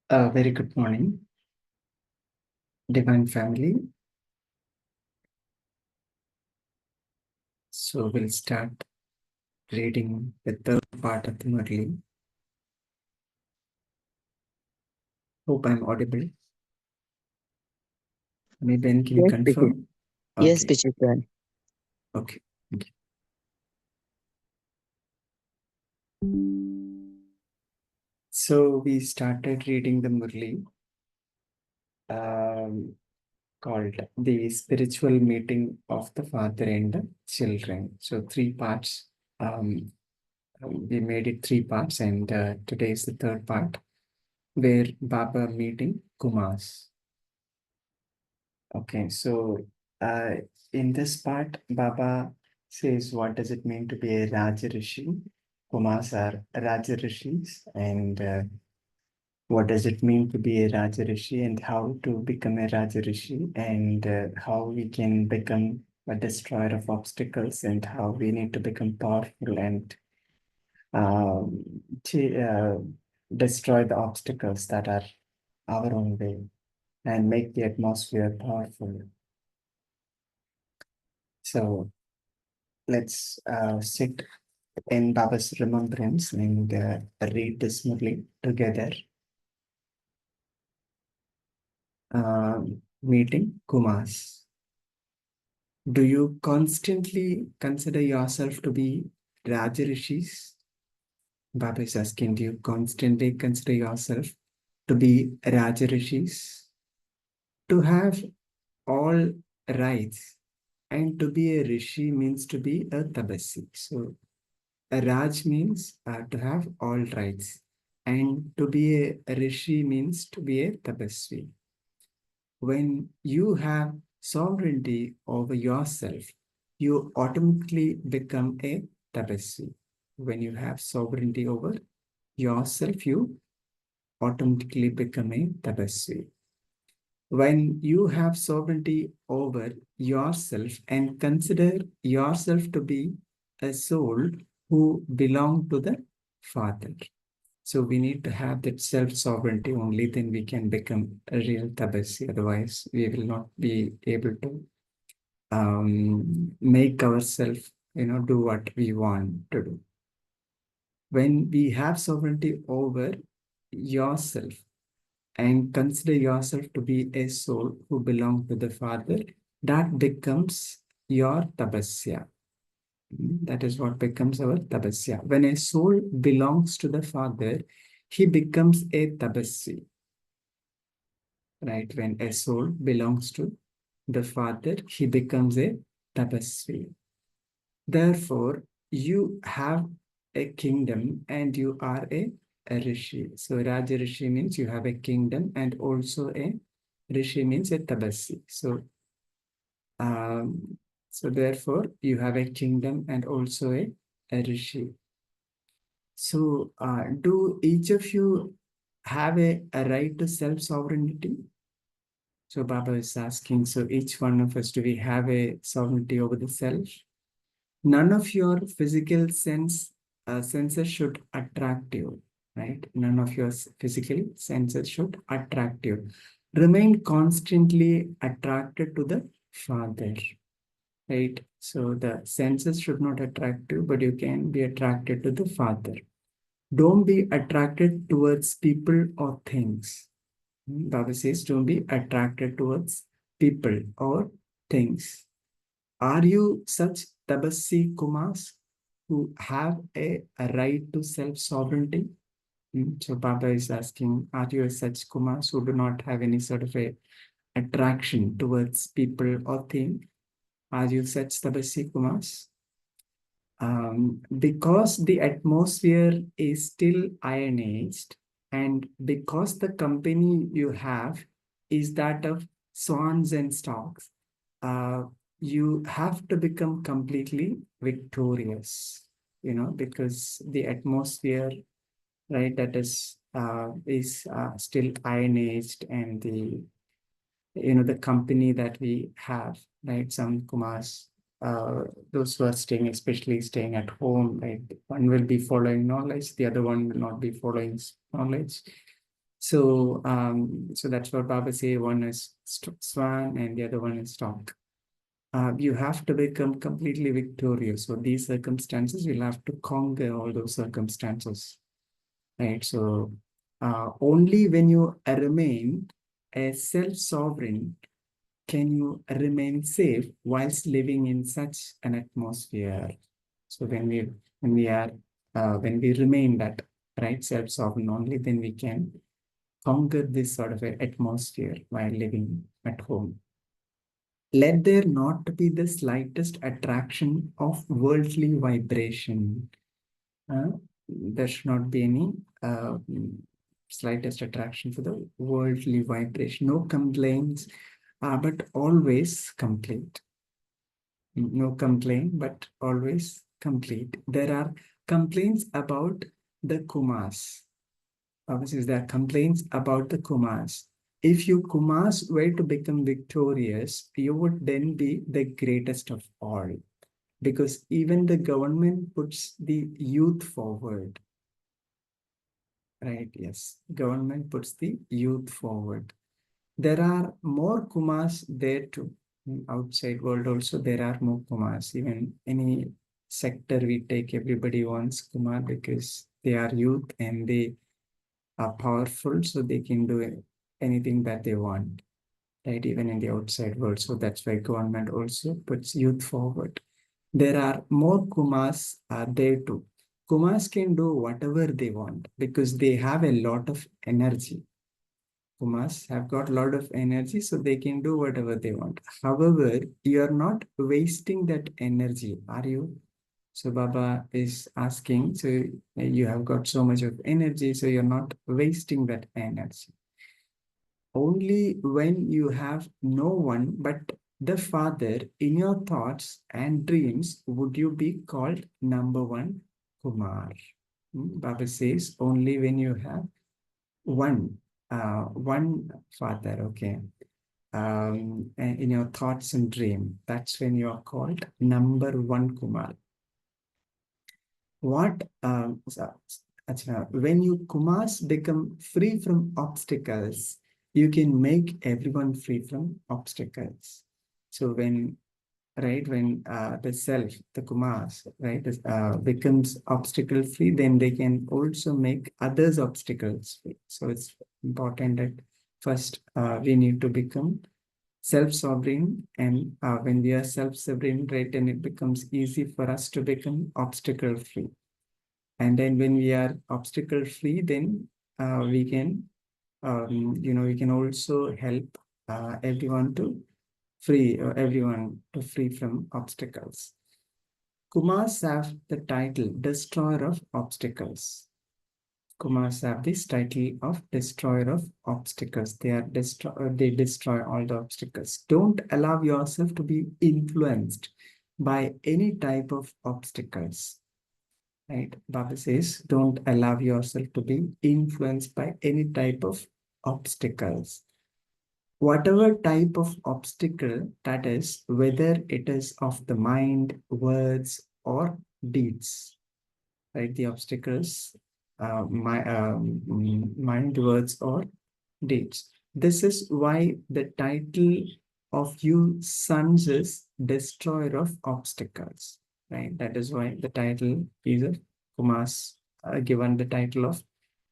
Very good morning, Divine Family. So we'll start reading the third part of the Murli. Hope I'm audible. Maybe Ben, can you Yes, Pichu. confirm? Yes, Okay, Pichu, sir. okay. Thank you. So we started reading the Murli called The Spiritual Meeting of the Father and the Children. So three parts. We made it three parts, and today is the third part where Baba meeting Kumas. Okay, so uh, in this part, Baba says, what does it mean to be a Raja Rishi? Kumars are Raja Rishis, and what does it mean to be a Raja Rishi, and how to become a Raja Rishi, and how we can become a destroyer of obstacles, and how we need to become powerful and um, destroy the obstacles that are our own way and make the atmosphere powerful. So let's sit in Baba's remembrance and read this Murli together. Meeting Kumas. Do you constantly consider yourself to be Raja Rishis? Baba is asking, do you constantly consider yourself to be Raja Rishis? To have all rights and to be a Rishi means to be a Tabasi. So a Raj means to have all rights, and to be a Rishi means to be a Tapasvi. When you have sovereignty over yourself, you automatically become a Tapasvi. When you have sovereignty over yourself, you automatically become a Tapasvi. When you have sovereignty over yourself and consider yourself to be a soul who belong to the Father. So we need to have that self-sovereignty, only then we can become a real tabasi. Otherwise, we will not be able to make ourselves, do what we want to do. When we have sovereignty over yourself, and consider yourself to be a soul who belongs to the Father, that becomes your tapasya. That is what becomes our tapasya. When a soul belongs to the Father, he becomes a tapasvi. Right? When a soul belongs to the Father, he becomes a tapasvi. Therefore, you have a kingdom and you are a rishi. So Raja Rishi means you have a kingdom, and also a rishi means a tabasi. Um, so therefore, you have a kingdom and also a rishi. So do each of you have a right to self-sovereignty? So Baba is asking, so each one of us, do we have a sovereignty over the self? None of your physical senses should attract you, right? None of your physical senses should attract you. Remain constantly attracted to the Father, right? So the senses should not attract you, but you can be attracted to the Father. Don't be attracted towards people or things. Baba says, don't be attracted towards people or things. Are you such Tabasi Kumars who have a right to self-sovereignty? So Baba is asking, are you such Kumars who do not have any sort of a attraction towards people or thing? Are you such Tabasi Kumars? Because the atmosphere is still ionized, and because the company you have is that of swans and storks, uh, you have to become completely victorious, because the atmosphere, right, that is still ionized, and the company that we have, right? Some Kumars, those who are staying, especially staying at home, right? One will be following knowledge, the other one will not be following knowledge. So that's what Baba say. One is swan and the other one is stork. You have to become completely victorious. So these circumstances, you'll have to conquer all those circumstances, right? So only when you remain a self-sovereign can you remain safe whilst living in such an atmosphere. So when we remain that right self-sovereign only, then we can conquer this sort of a atmosphere while living at home. Let there not be the slightest attraction of worldly vibration. Uh, there should not be any slightest attraction for the worldly vibration. No complaints, but always complete. No complaint, but always complete. There are complaints about the Kumas. Obviously, there are complaints about the Kumas. If you Kumas were to become victorious, you would then be the greatest of all. Because even the government puts the youth forward. Right, yes. Government puts the youth forward. There are more Kumas there too. Outside world also, there are more Kumas. Even any sector we take, everybody wants Kumar because they are youth and they are powerful, so they can do anything that they want, right? Even in the outside world. So that's why government also puts youth forward. There are more Kumas there too. Kumas can do whatever they want because they have a lot of energy. Kumas have got a lot of energy, so they can do whatever they want. However, you are not wasting that energy, are you? So Baba is asking, so you have got so much of energy, so you're not wasting that energy. Only when you have no one but the Father in your thoughts and dreams would you be called number one Kumar. Baba says only when you have one Father, okay, in your thoughts and dream, that's when you are called number one Kumar. When you Kumars become free from obstacles, you can make everyone free from obstacles. So when the self, the Kumars, right, becomes obstacle free, then they can also make others obstacles free. So it's important that first we need to become self-sovereign, and when we are self-sovereign, right, then it becomes easy for us to become obstacle free. And then when we are obstacle free, then we can, we can also help everyone to free from obstacles. Kumars have the title Destroyer of Obstacles. Kumars have this title of Destroyer of Obstacles. They destroy all the obstacles. Don't allow yourself to be influenced by any type of obstacles. Right? Baba says, don't allow yourself to be influenced by any type of obstacles. Whatever type of obstacle that is, whether it is of the mind, words, or deeds, right? The obstacles, mind, words, or deeds. This is why the title of you sons is Destroyer of Obstacles, right? That is why the title is of Kumas given the title of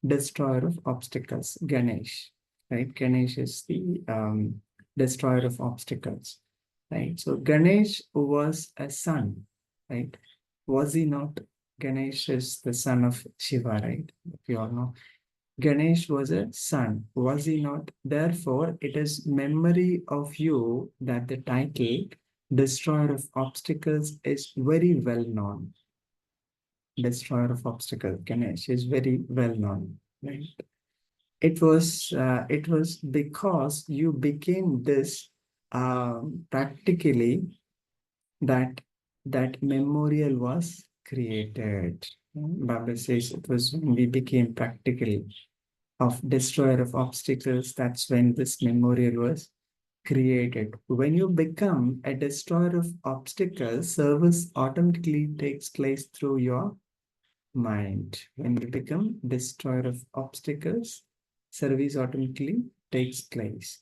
Destroyer of Obstacles, Ganesh, right? Ganesh is the Destroyer of Obstacles, right? So Ganesh was a son, right? Was he not? Ganesh is the son of Shiva, right? We all know. Ganesh was a son, was he not? Therefore, it is memory of you that the title Destroyer of Obstacles is very well known. Destroyer of Obstacles, Ganesh is very well known, right? It was because you became this practically that that memorial was created. Baba says it was when we became practical of destroyer of obstacles, that's when this memorial was created. When you become a destroyer of obstacles, service automatically takes place through your mind. When you become destroyer of obstacles, service automatically takes place.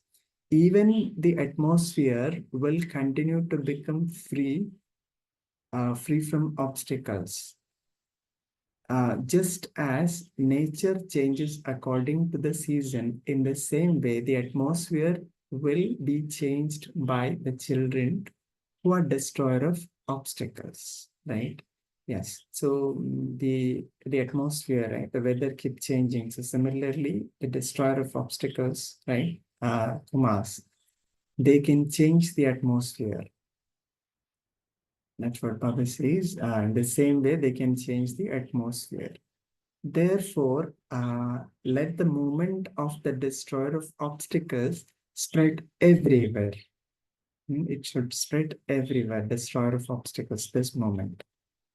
Even the atmosphere will continue to become free from obstacles. Just as nature changes according to the season, in the same way, the atmosphere will be changed by the children who are destroyer of obstacles, right? Yes. So the atmosphere, right? The weather keep changing. So similarly, the destroyer of obstacles, right? Kumas, they can change the atmosphere. That's what Baba says. In the same way, they can change the atmosphere. Therefore, let the movement of the destroyer of obstacles spread everywhere. It should spread everywhere, destroyer of obstacles, this moment.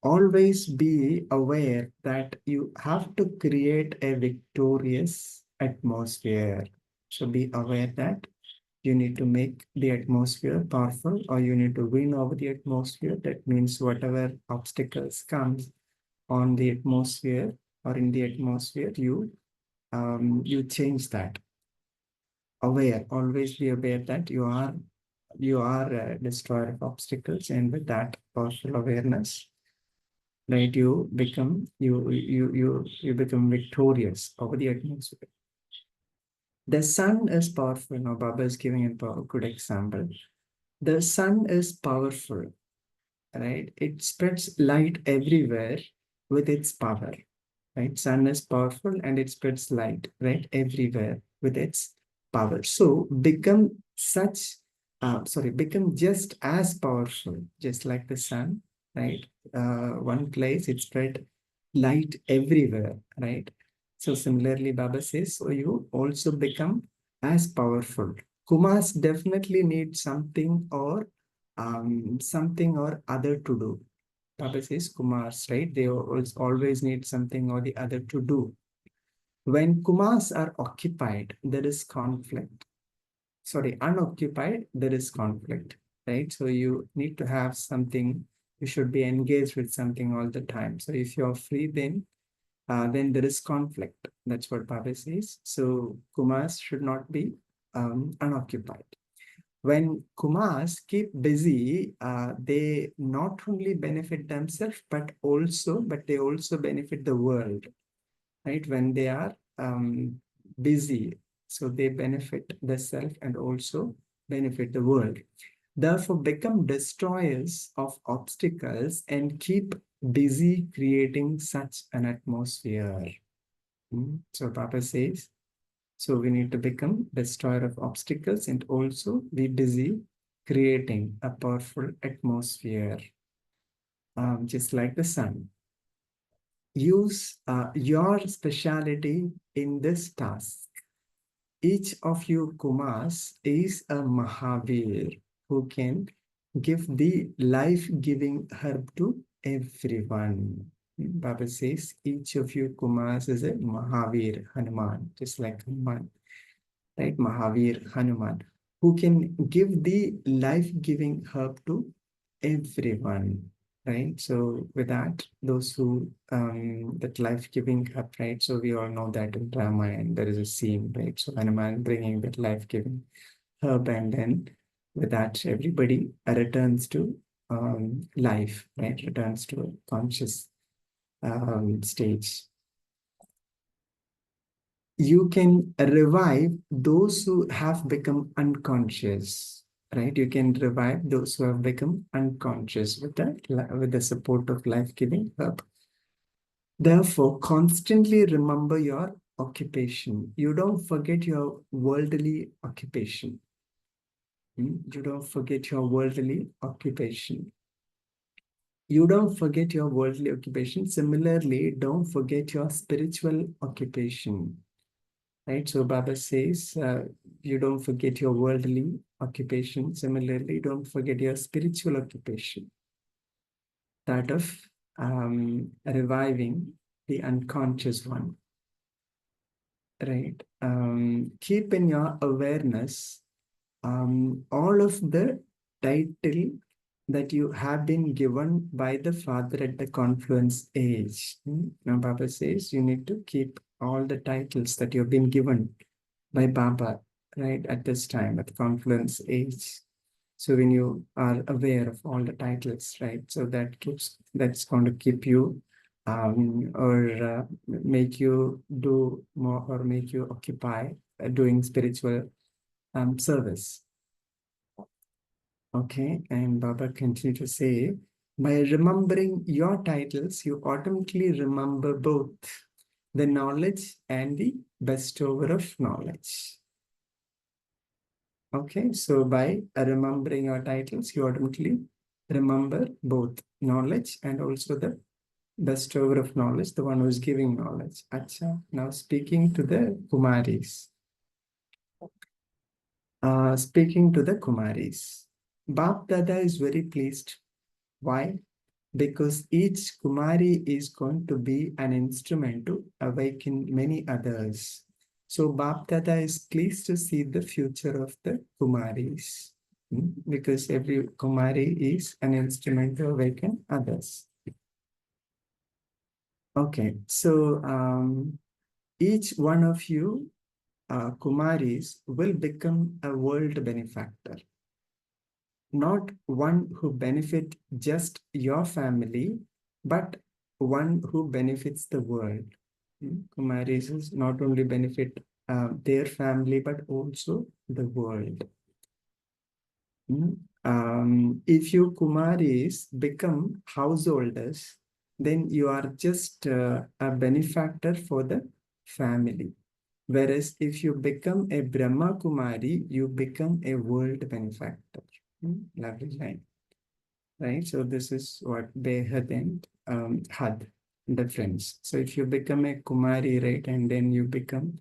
Always be aware that you have to create a victorious atmosphere. So be aware that you need to make the atmosphere powerful, or you need to win over the atmosphere. That means whatever obstacles comes on the atmosphere or in the atmosphere, you change that. Aware, always be aware that you are a destroyer of obstacles, and with that powerful awareness, right, you become victorious over the atmosphere. The sun is powerful. Now, Baba is giving a good example. The sun is powerful, right? It spreads light everywhere with its power, right? Sun is powerful and it spreads light, right? Everywhere with its power. So become just as powerful, just like the sun, right? One place it spread light everywhere, right? So similarly, Baba says, so you also become as powerful. Kumars definitely need something or other to do. Baba says Kumars, right? They always need something or the other to do. When Kumars are occupied, there is conflict. Sorry, unoccupied, there is conflict, right? So you need to have something. You should be engaged with something all the time. So if you're free, then there is conflict. That's what Baba says. So Kumars should not be unoccupied. When Kumars keep busy, they not only benefit themselves, but they also benefit the world, right? When they are busy, so they benefit the self and also benefit the world. Therefore, become destroyers of obstacles and keep busy creating such an atmosphere. So Papa says, so we need to become destroyer of obstacles and also be busy creating a powerful atmosphere, just like the sun. Use your speciality in this task. Each of you Kumars is a Mahavir who can give the life-giving herb to everyone. Baba says each of you Kumars is a Mahavir, Hanuman, just like Hanuman, right? Mahavir, Hanuman, who can give the life-giving herb to everyone, right? So with that, those who that life-giving herb, right? So we all know that in Ramayana there is a scene, right? So Hanuman bringing that life-giving herb, and then with that everybody returns to life, right? Returns to a conscious stage. You can revive those who have become unconscious, right? You can revive those who have become unconscious with the support of life-giving herb. Therefore, constantly remember your occupation. You don't forget your worldly occupation. You don't forget your worldly occupation. You don't forget your worldly occupation. Similarly, don't forget your spiritual occupation. Right? So Baba says, you don't forget your worldly occupation. Similarly, don't forget your spiritual occupation, that of reviving the unconscious one. Right? Keep in your awareness all of the title that you have been given by the Father at the confluence age. Now Baba says you need to keep all the titles that you've been given by Baba, right, at this time, at the confluence age. So when you are aware of all the titles, right, so that's going to keep you or make you do more or make you occupy doing spiritual service. Okay, and Baba continued to say, by remembering your titles, you automatically remember both the knowledge and the bestower of knowledge. Okay, so by remembering your titles, you automatically remember both knowledge and also the bestower of knowledge, the one who is giving knowledge. Acha, now speaking to the Kumaris. Speaking to the Kumaris. Bap Dada is very pleased. Why? Because each Kumari is going to be an instrument to awaken many others. So Bap Dada is pleased to see the future of the Kumaris, because every Kumari is an instrument to awaken others. Okay, so each one of you Kumaris will become a world benefactor, not one who benefit just your family, but one who benefits the world. Kumaris is not only benefit their family, but also the world. If you Kumaris become householders, then you are just a benefactor for the family. Whereas if you become a Brahma Kumari, you become a world benefactor. Lovely line, right? So this is what Behad and Had difference. So if you become a Kumari, right, and then you become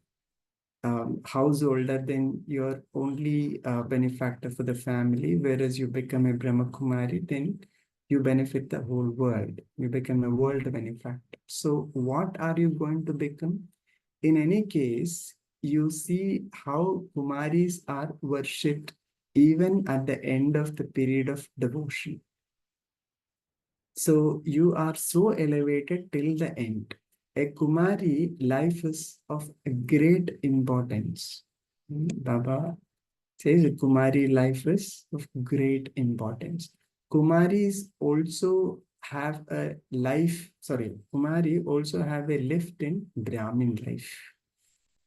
householder, then you're only a benefactor for the family. Whereas you become a Brahma Kumari, then you benefit the whole world. You become a world benefactor. So what are you going to become? In any case, you see how Kumaris are worshipped even at the end of the period of devotion. So you are so elevated till the end. A Kumari life is of great importance. Baba says a Kumari life is of great importance. Kumaris also have a life, Kumari also have a lift in Brahmin life.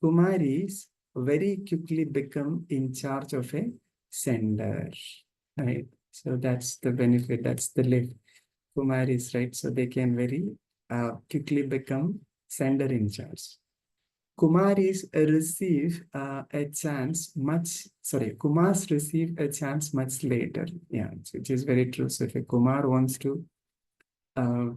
Kumaris very quickly become in charge of a sender, right? So that's the benefit, that's the lift. Kumaris, right? So they can very quickly become sender in charge. Kumaris receive a chance Kumars receive a chance much later. Yeah, which is very true. So if a Kumar wants to uh,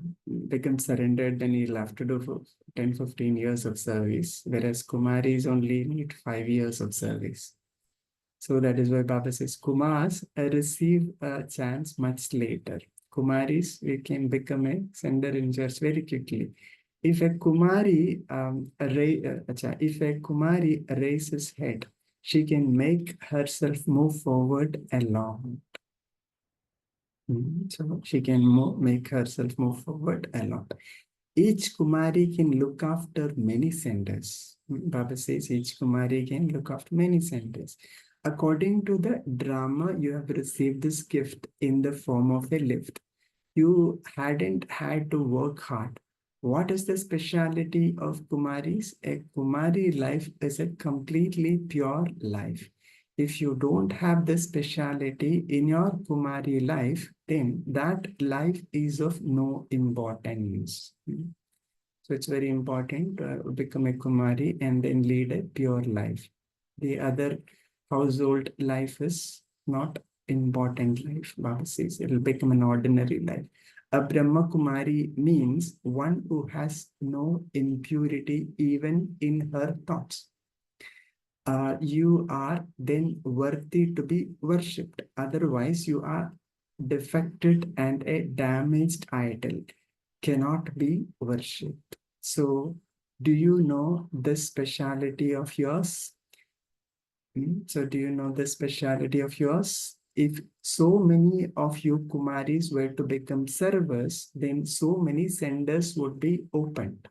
become surrendered, then he'll have to do for 10, 15 years of service, whereas Kumaris only need 5 years of service. So that is why Baba says Kumars receive a chance much later. Kumaris, we can become a sender in church very quickly. If a if a Kumari raises head, she can make herself move forward alone. So she can make herself move forward a lot. Each Kumari can look after many centers. Baba says each Kumari can look after many centers. According to the drama, you have received this gift in the form of a lift. You hadn't had to work hard. What is the speciality of Kumaris? A Kumari life is a completely pure life. If you don't have the speciality in your Kumari life, then that life is of no importance. So it's very important to become a Kumari and then lead a pure life. The other household life is not important life. Baba says it will become an ordinary life. A Brahma Kumari means one who has no impurity even in her thoughts. You are then worthy to be worshipped. Otherwise, you are defected and a damaged idol cannot be worshipped. So, do you know the speciality of yours? So, do you know the speciality of yours? If so many of you Kumaris were to become servers, then so many senders would be opened.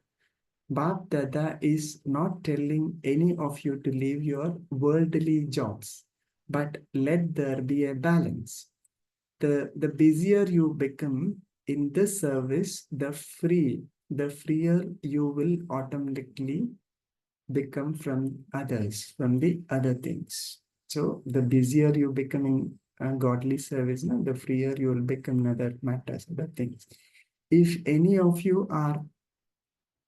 Bap Dada is not telling any of you to leave your worldly jobs, but let there be a balance. The busier you become in this service, the freer you will automatically become from others, from the other things. So the busier you become in godly service, no, the freer you will become in other matters, other things. If any of you are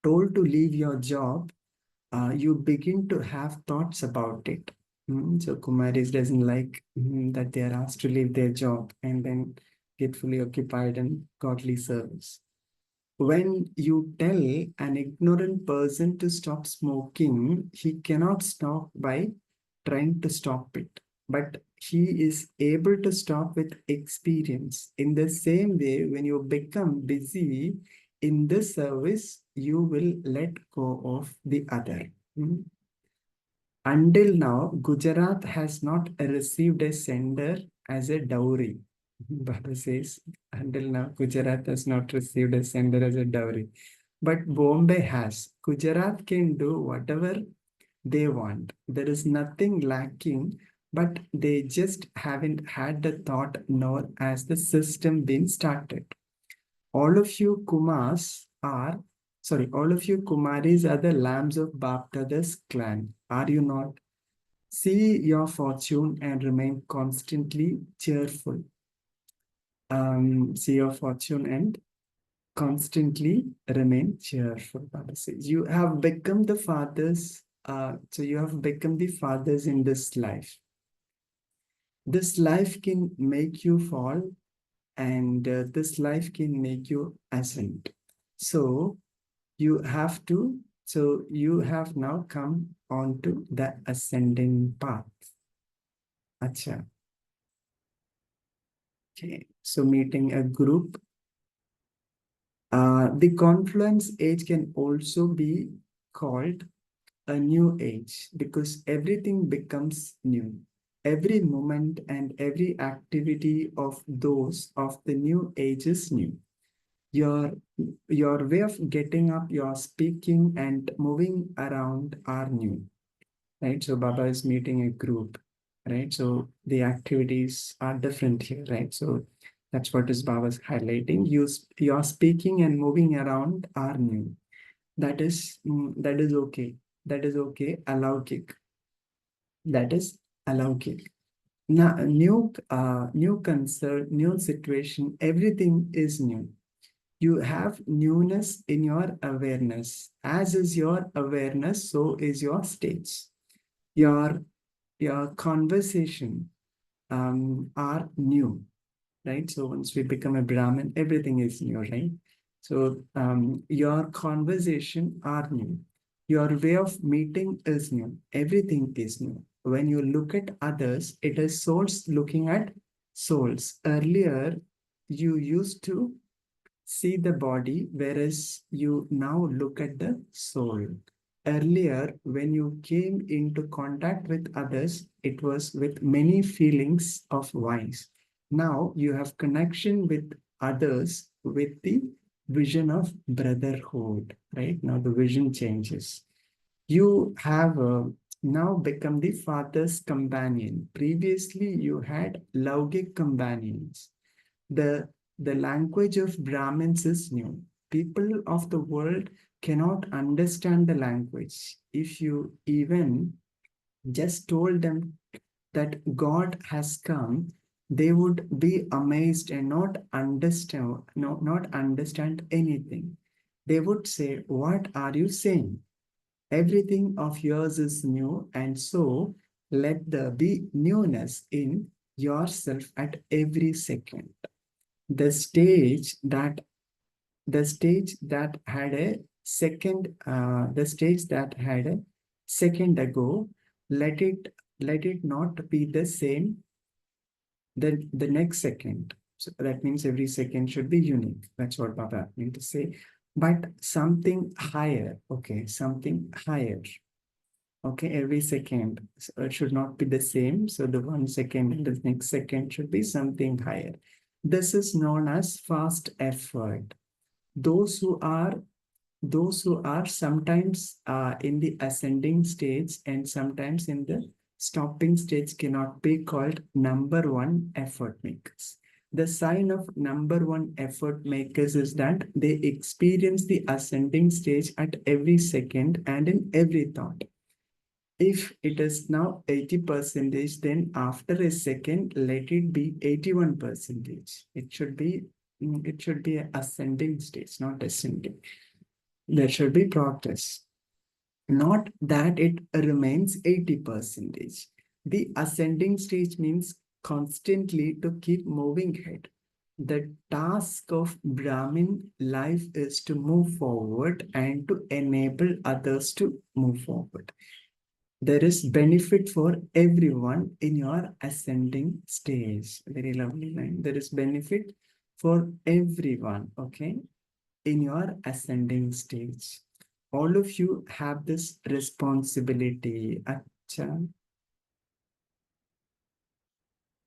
told to leave your job, you begin to have thoughts about it. So Kumaris doesn't like that they are asked to leave their job and then get fully occupied in godly service. When you tell an ignorant person to stop smoking, he cannot stop by trying to stop it. But he is able to stop with experience. In the same way, when you become busy in this service, you will let go of the other. Hmm. Until now, Gujarat has not received a sender as a dowry. Baba says, until now, Gujarat has not received a sender as a dowry. But Bombay has. Gujarat can do whatever they want. There is nothing lacking, but they just haven't had the thought nor has the system been started. All of you Kumars are, all of you Kumaris are the lambs of Baptada's clan. Are you not? See your fortune and remain constantly cheerful. See your fortune and constantly remain cheerful. Baba says, you have become the fathers. So you have become the fathers in this life. This life can make you fall, and this life can make you ascend. So you have to. So you have now come onto the ascending path. Acha. Okay. So meeting a group. The confluence age can also be called a new age because everything becomes new. Every moment and every activity of those of the new age is new. Your, your way of getting up, your speaking and moving around are new, right? So Baba is meeting a group, right? So the activities are different here, right? So that's what is Baba's highlighting. Your speaking and moving around are new. That is okay. That is okay. Alaukik. That is alaukik. Now, new concern, new situation, everything is new. You have newness in your awareness. As is your awareness, so is your stage. Your your conversation are new, right? So once we become a Brahmin, everything is new, right? So your conversation are new. Your way of meeting is new. Everything is new. When you look at others, it is souls looking at souls. Earlier, you used to see the body, whereas you now look at the soul. Earlier, when you came into contact with others, it was with many feelings of wise. Now you have connection with others with the vision of brotherhood, right? Now the vision changes. You have now become the father's companion. Previously, you had Laukic companions. The, the language of Brahmins is new. People of the world cannot understand the language. If you even just told them that God has come, they would be amazed and not understand, no, not understand anything. They would say, what are you saying? Everything of yours is new, and so let there be newness in yourself at every second. The stage that had a second ago, let it not be the same the next second. So that means every second should be unique. That's what Baba meant to say. But something higher, okay, something higher. Okay, every second. So it should not be the same. So the 1 second and the next second should be something higher. This is known as fast effort. Those who are those who are sometimes in the ascending stage and sometimes in the stopping stage cannot be called number one effort makers. The sign of number one effort makers is that they experience the ascending stage at every second and in every thought. If it is now 80 percentage, then after a second, let it be 81 percentage. It should be an ascending stage, not ascending. There should be progress, not that it remains 80 percentage. The ascending stage means constantly to keep moving ahead. The task of Brahmin life is to move forward and to enable others to move forward. There is benefit for everyone in your ascending stage. Very lovely line. There is benefit for everyone, okay, in your ascending stage. All of you have this responsibility. Acha.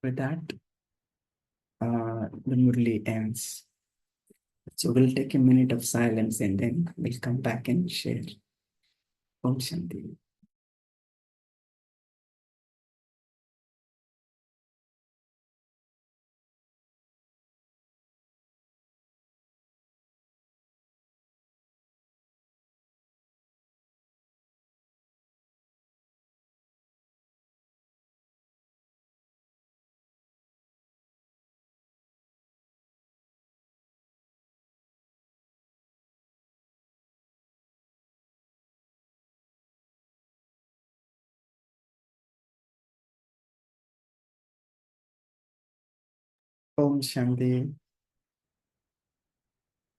With that, the Murli ends. So we'll take a minute of silence and then we'll come back and share. Om Shanti. Om Shanti.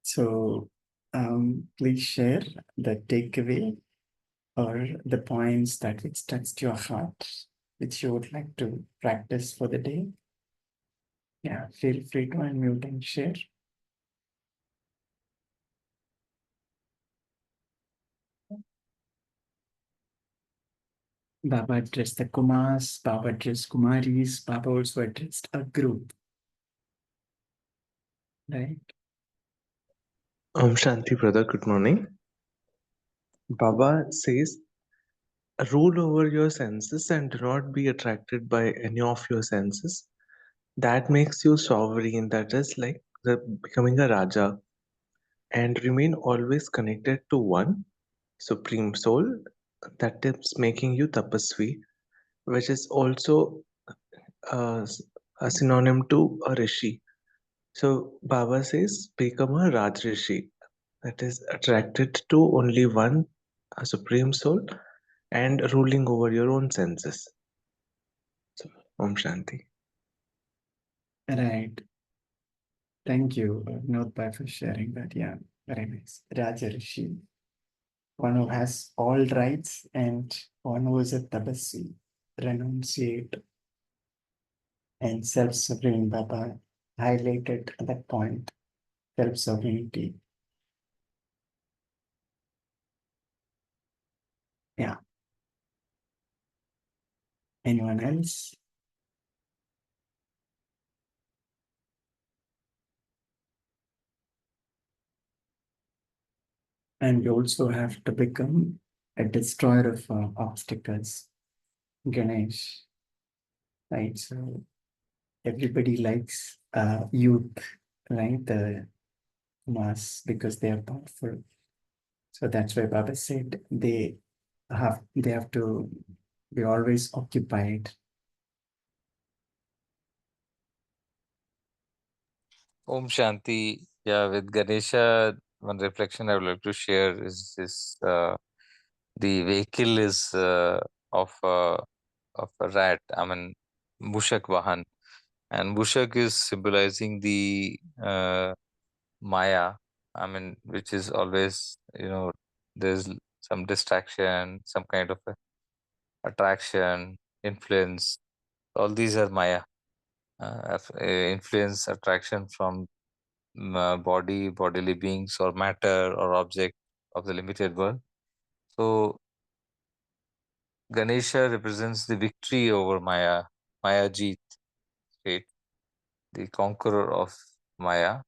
So please share the takeaway or the points that which touched your heart, which you would like to practice for the day. Yeah, feel free to unmute and share. Baba addressed the Kumars, Baba addressed Kumaris, Baba also addressed a group, right? Shanti, brother, good morning. Baba says, rule over your senses and do not be attracted by any of your senses. That makes you sovereign, that is like becoming a Raja, and remain always connected to one Supreme Soul, that is making you Tapasvi, which is also uh, a synonym to a Rishi. So Baba says, become a Rajrishi, that is attracted to only one Supreme Soul and ruling over your own senses. So, Om Shanti. Right. Thank you, Notpai, for sharing that. Yeah, very nice. Raja Rishi, one who has all rights and one who is a tabassi, renunciate and self-sovereign. Baba highlighted that point, self-sovereignty. Yeah. Anyone else? And we also have to become a destroyer of obstacles. Ganesh, right? So everybody likes youth, right? The mass because they are powerful. So that's why Baba said they have to be always occupied. Om Shanti. Yeah, with Ganesha, one reflection I would like to share is this: the vehicle is of a rat. I mean, Mushak Vahan, and Mushak is symbolizing the Maya. I mean, which is always, there's some distraction, some kind of attraction, influence. All these are Maya. Influence, attraction from body, bodily beings, or matter or object of the limited world. So Ganesha represents the victory over Maya, Maya Jeet state, the conqueror of Maya.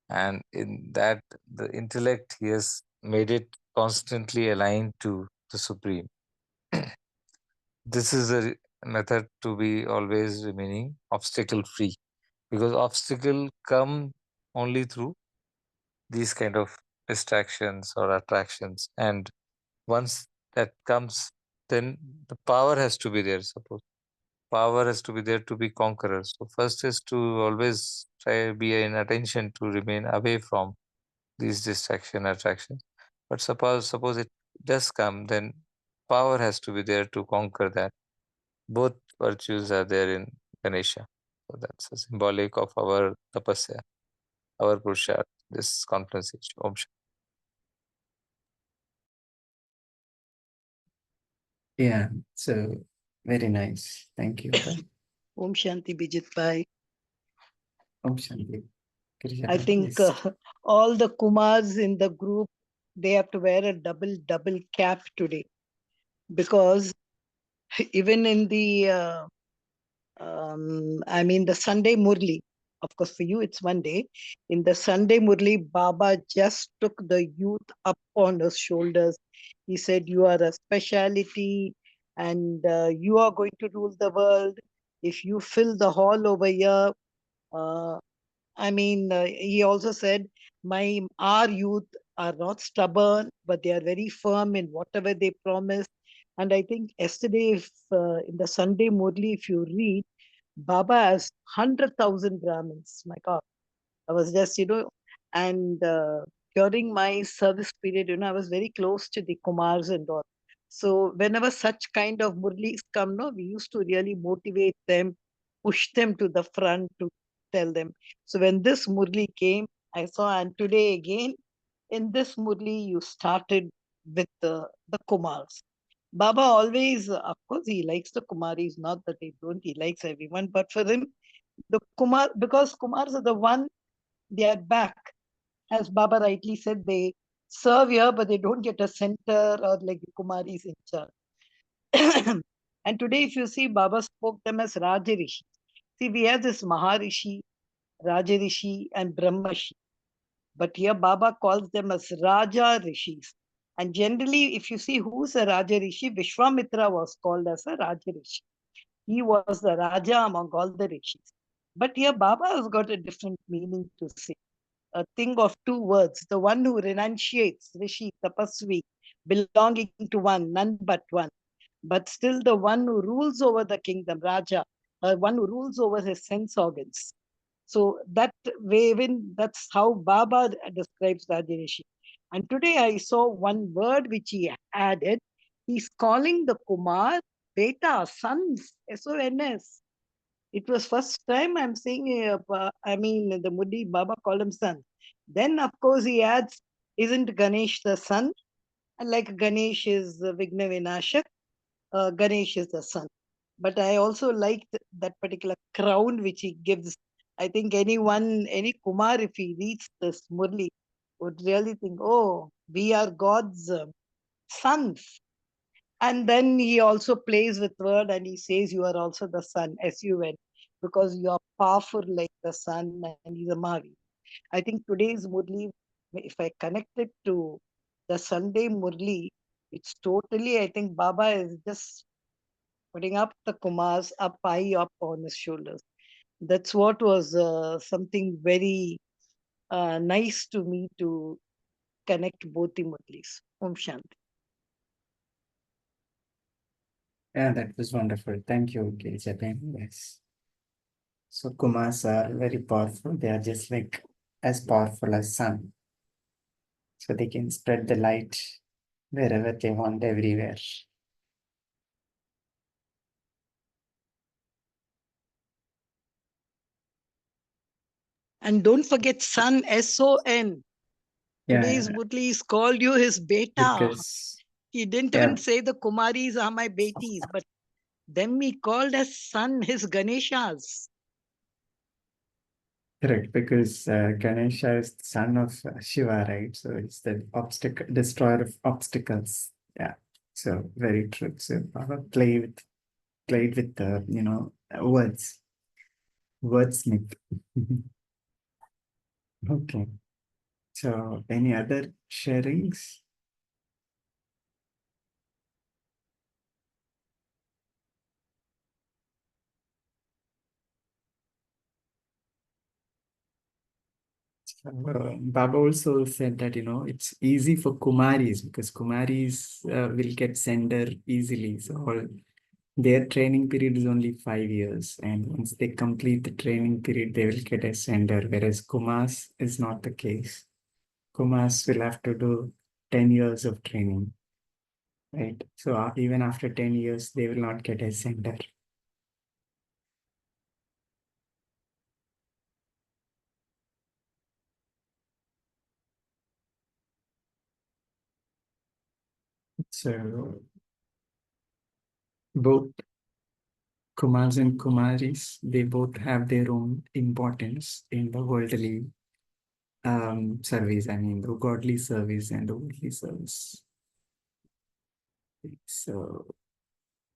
And in that, the intellect, he has made it constantly aligned to the Supreme. This is a method to be always remaining obstacle free, because obstacle come only through these kind of distractions or attractions, and once that comes, then the power has to be there. Suppose power has to be there to be conqueror. So first is to always try be in attention to remain away from these distraction attractions. But suppose it does come, then power has to be there to conquer that. Both virtues are there in Ganesha. So that's a symbolic of our tapasya, our purusharth, this conference. Om Shanti. Yeah, so very nice. Thank you. Om Shanti Bijit Bhai. Om Shanti. I Girijana, think please. all the Kumars in the group, they have to wear a double cap today, because even in the the Sunday Murli, of course for you it's Monday, in the Sunday Murli, Baba just took the youth up on his shoulders. He said, you are a speciality, and you are going to rule the world. If you fill the hall over here, uh, he also said, our youth are not stubborn, but they are very firm in whatever they promise. And I think yesterday, if, in the Sunday Murli, if you read, Baba has 100,000 Brahmins. My God. I was just, and during my service period, I was very close to the Kumars and all. So whenever such kind of Murlis come, no, we used to really motivate them, push them to the front to tell them. So when this Murli came, I saw, and today again, in this Murli, you started with the Kumars. Baba always, of course, he likes the Kumaris, not that he don't, he likes everyone, but for him, the Kumar, because Kumars are the one, they are back. As Baba rightly said, they serve here, but they don't get a center or like the Kumaris in charge. And today, if you see, Baba spoke them as Rajarishi. See, we have this Maharishi, Rajarishi, and Brahmashi. But here Baba calls them as Raja Rishis. And generally, if you see who's a Raja Rishi, Vishwamitra was called as a Raja Rishi. He was the Raja among all the Rishis. But here Baba has got a different meaning to say. A thing of two words. The one who renunciates, Rishi, Tapasvi, belonging to one, none but one. But still the one who rules over the kingdom, Raja, one who rules over his sense organs. So that way, even that's how Baba describes Rajarishi. And today I saw one word which he added. He's calling the Kumar Beta, sons, S-O-N-S. It was first time I'm seeing, the Mudi Baba called him son. Then, of course, he adds, isn't Ganesh the son? And like Ganesh is Vigna Vinashak, Ganesh is the son. But I also liked that particular crown which he gives. I think any Kumar, if he reads this Murli, would really think, oh, we are God's sons. And then he also plays with word and he says, you are also the sun, S-U-N, because you are powerful like the sun, and he's a Mahavi. I think today's Murli, if I connect it to the Sunday Murli, it's totally, I think Baba is just putting up the Kumars up high up on his shoulders. That's what was something very nice to me to connect both the Murlis. Om Shanti. Yeah, that was wonderful. Thank you, Girijana. Yes. So Kumars are very powerful. They are just like as powerful as sun. So they can spread the light wherever they want, everywhere. And don't forget son, S-O-N. Yeah, Today's Murli is called you his beta. because He didn't yeah, even say the Kumaris are my betis, but them he called as son, his Ganeshas. correct. Because Ganesha is the son of Shiva, right? So it's the obstacle destroyer of obstacles. Yeah. So very true. So Baba played with the words, wordsmith. Okay. So, any other sharings? Baba also said that, it's easy for Kumaris because Kumaris will get sender easily. So their training period is only 5 years. And once they complete the training period, they will get a sender. Whereas Kumars is not the case. Kumars will have to do 10 years of training, right? So even after 10 years, they will not get a sender. So both Kumars and Kumaris, they both have their own importance in the worldly service. I mean, the godly service and the worldly service. So,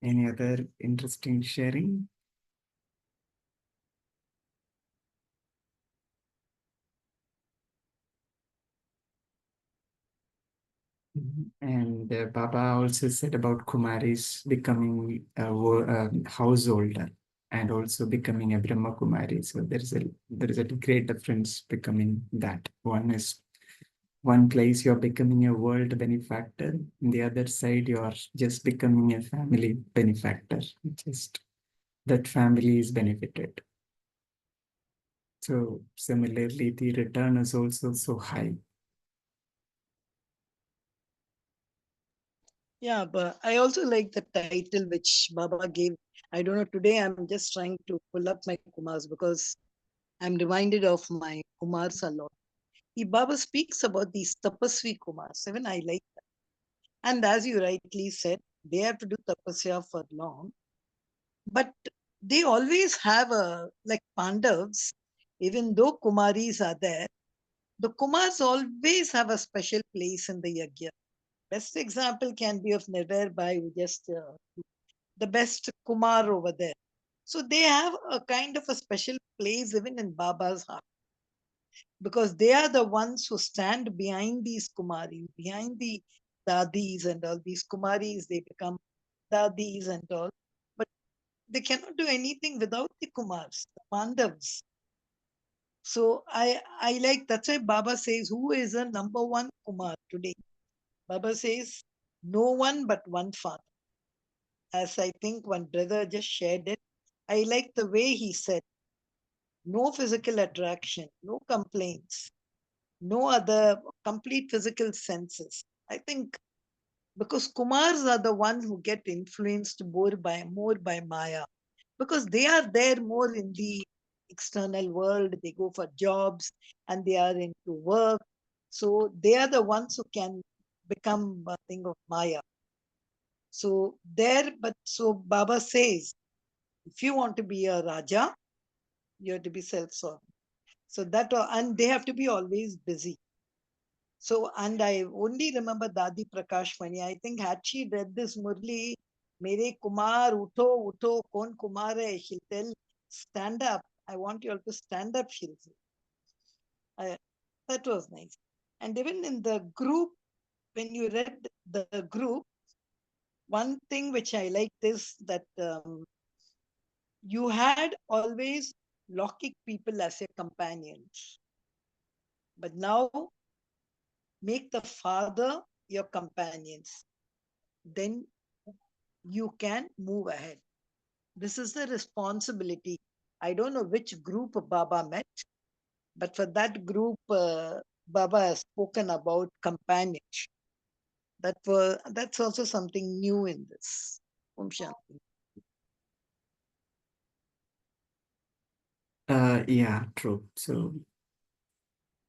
any other interesting sharing? And Baba also said about Kumaris becoming a householder and also becoming a Brahma Kumari. So there is a great difference becoming that. One place you're becoming a world benefactor, and the other side you're just becoming a family benefactor. Just that family is benefited. So similarly, the return is also so high. Yeah, but I also like the title which Baba gave. I don't know, today I'm just trying to pull up my Kumars because I'm reminded of my Kumars a lot. Baba speaks about these tapasvi Kumars. Even I like that. And as you rightly said, they have to do tapasya for long. But they always have like Pandavas, even though Kumaris are there, the Kumars always have a special place in the yajna. Best example can be of Nirvair who just the best Kumar over there. So they have a kind of a special place even in Baba's heart because they are the ones who stand behind these Kumaris, behind the Dadis and all these Kumaris. They become Dadis and all, but they cannot do anything without the Kumars, the Pandavas. So I like that's why Baba says, who is a number one Kumar today? Baba says, no one but one father. As I think one brother just shared it, I like the way he said, no physical attraction, no complaints, no other complete physical senses. I think because Kumars are the ones who get influenced more by Maya, because they are there more in the external world. They go for jobs and they are into work. So they are the ones who can become a thing of Maya. So there, but so Baba says, if you want to be a Raja, you have to be self-sovereign. So that, and they have to be always busy. So, and I only remember Dadi Prakash Mani. I think had she read this Murli, Mere Kumar, Utho, Utho, Kon Kumar hai, she'll tell, stand up. I want you all to stand up, she'll say. That was nice. And even in the group, when you read the group, one thing which I liked is that you had always Lokik people as your companions. But now make the father your companions. Then you can move ahead. This is the responsibility. I don't know which group Baba met, but for that group, Baba has spoken about companionship. That's also something new in this. Om Shanti. Yeah, true. So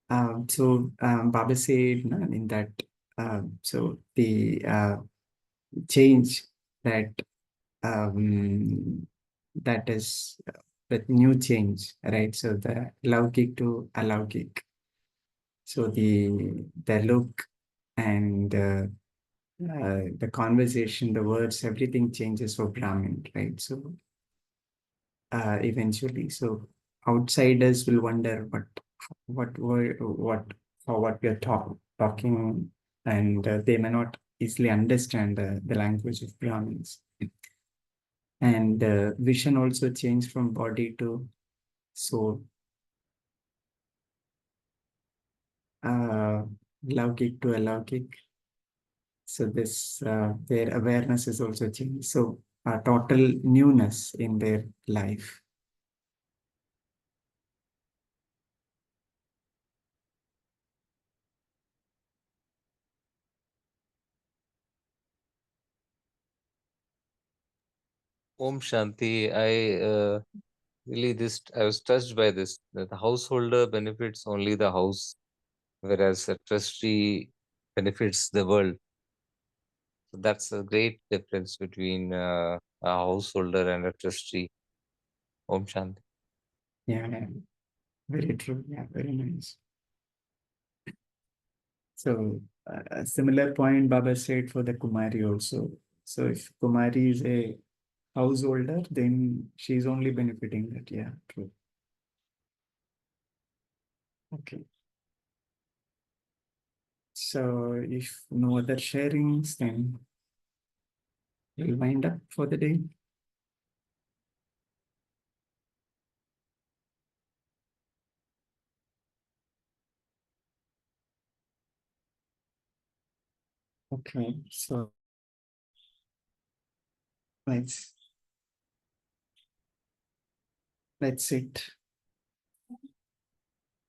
Baba said, no, in that, so the change that that is the new change, right? So the Laukik to Alaukik. So the look and the conversation, the words, everything changes for Brahmin, right? So eventually, so outsiders will wonder what for what we are talking, and they may not easily understand the language of Brahmins. And vision also changed from body to soul. Laukik to alaukic. So this their awareness is also changed. So a total newness in their life. Om Shanti. I was touched by this. That the householder benefits only the house, whereas a trustee benefits the world. So that's a great difference between a householder and a trustee. Om Shanti. Yeah, yeah, very true. Yeah, very nice. So a similar point Baba said for the Kumari also. So if Kumari is a householder, then she's only benefiting that. Yeah, true. Okay. So if no other sharings, then we'll wind up for the day. Okay, so let's sit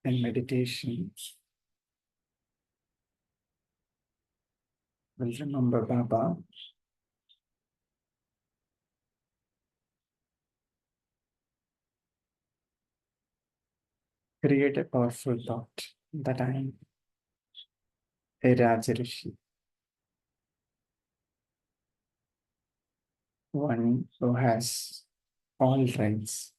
in meditation. We'll remember Baba. Create a powerful thought that I am a Rajrishi, one who has all rights.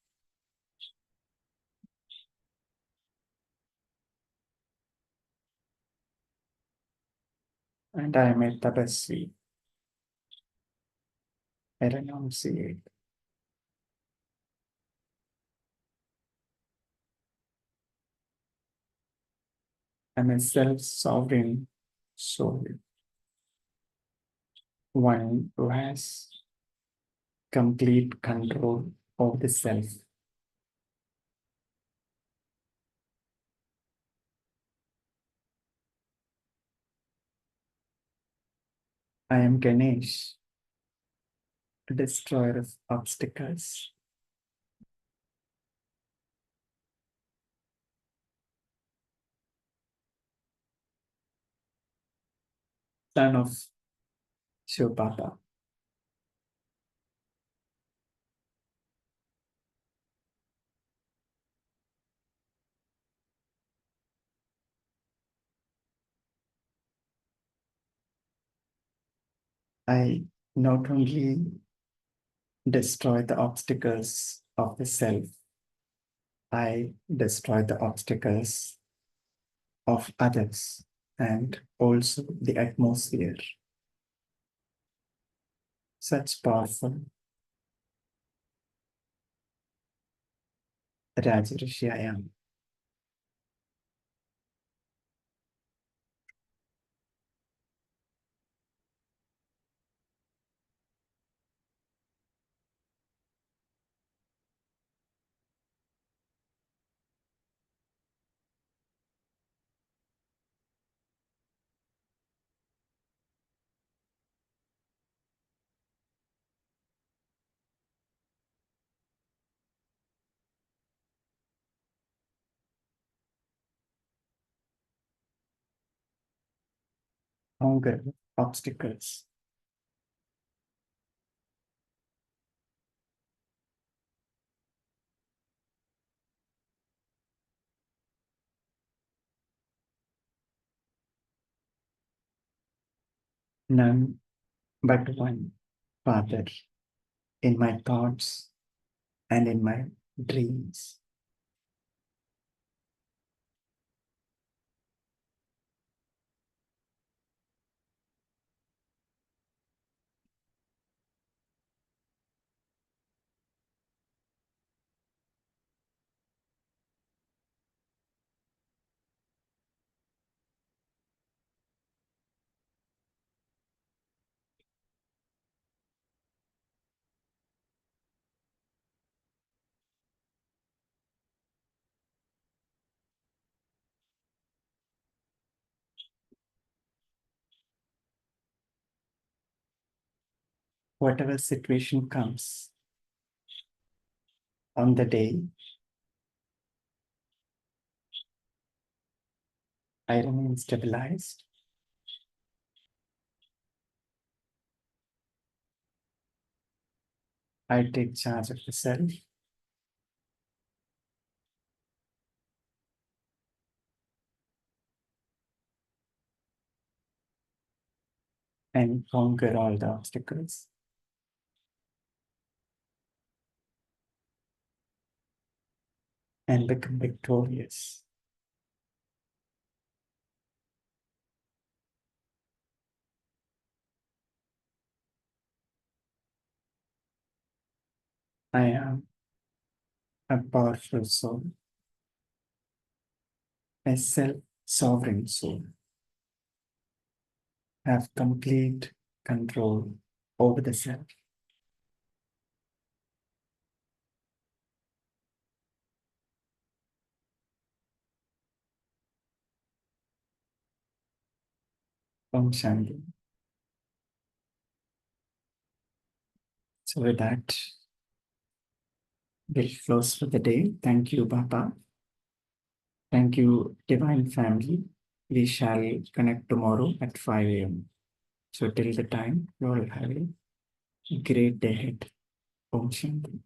And I am a Tapasvi, a renunciate. I'm a self-sovereign soul, one who has complete control of the self. I am Ganesh, destroyer of obstacles. Son of Shiv Baba. I not only destroy the obstacles of the self, I destroy the obstacles of others and also the atmosphere. Such powerful Rajrishi I am. Hunger, obstacles. None but one Father in my thoughts and in my dreams. whatever situation comes on the day, I remain stabilized. I take charge of the self. And conquer all the obstacles. And become victorious. I am a powerful soul, a self-sovereign soul. Have complete control over the self. Om Shanti. So with that, we'll close for the day. Thank you, Baba. Thank you, Divine Family. We shall connect tomorrow at 5 a.m. So till the time, you all have a great day ahead. Om Shanti.